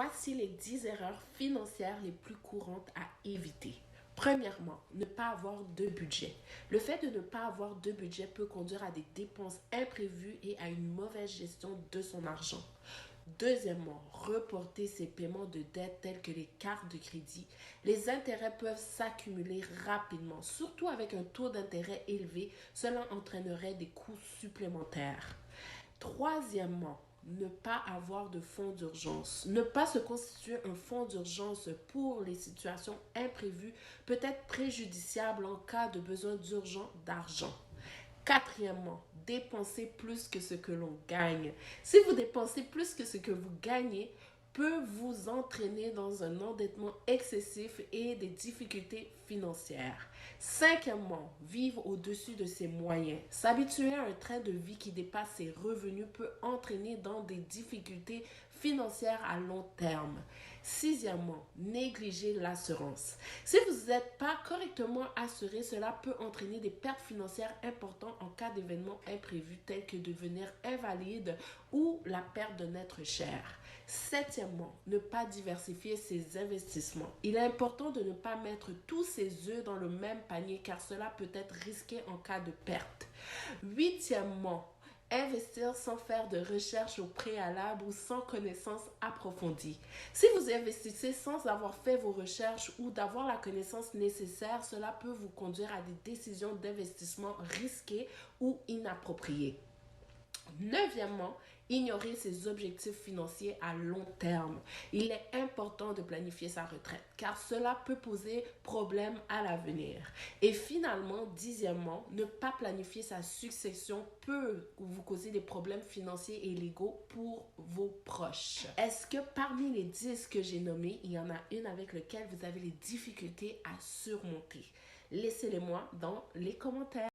Voici les 10 erreurs financières les plus courantes à éviter. Premièrement, ne pas avoir de budget. Le fait de ne pas avoir de budget peut conduire à des dépenses imprévues et à une mauvaise gestion de son argent. Deuxièmement, reporter ses paiements de dettes tels que les cartes de crédit. Les intérêts peuvent s'accumuler rapidement, surtout avec un taux d'intérêt élevé. Cela entraînerait des coûts supplémentaires. Troisièmement, ne pas avoir de fonds d'urgence. Ne pas se constituer un fonds d'urgence pour les situations imprévues peut être préjudiciable en cas de besoin d'urgent d'argent. Quatrièmement, dépenser plus que ce que l'on gagne. Si vous dépensez plus que ce que vous gagnez, peut vous entraîner dans un endettement excessif et des difficultés financières. Cinquièmement, vivre au-dessus de ses moyens. S'habituer à un train de vie qui dépasse ses revenus peut entraîner dans des difficultés financières à long terme. Sixièmement, négliger l'assurance. Si vous n'êtes pas correctement assuré, cela peut entraîner des pertes financières importantes en cas d'événements imprévus tels que devenir invalide ou la perte d'un être cher. Septièmement, ne pas diversifier ses investissements. Il est important de ne pas mettre tous ses œufs dans le même panier car cela peut être risqué en cas de perte. Huitièmement, investir sans faire de recherche au préalable ou sans connaissance approfondie. Si vous investissez sans avoir fait vos recherches ou d'avoir la connaissance nécessaire, cela peut vous conduire à des décisions d'investissement risquées ou inappropriées. Neuvièmement, ignorer ses objectifs financiers à long terme. Il est important de planifier sa retraite car cela peut poser problème à l'avenir. Et finalement, dixièmement, ne pas planifier sa succession peut vous causer des problèmes financiers et légaux pour vos proches. Est-ce que parmi les 10 que j'ai nommés, il y en a une avec laquelle vous avez les difficultés à surmonter? Laissez-les moi dans les commentaires.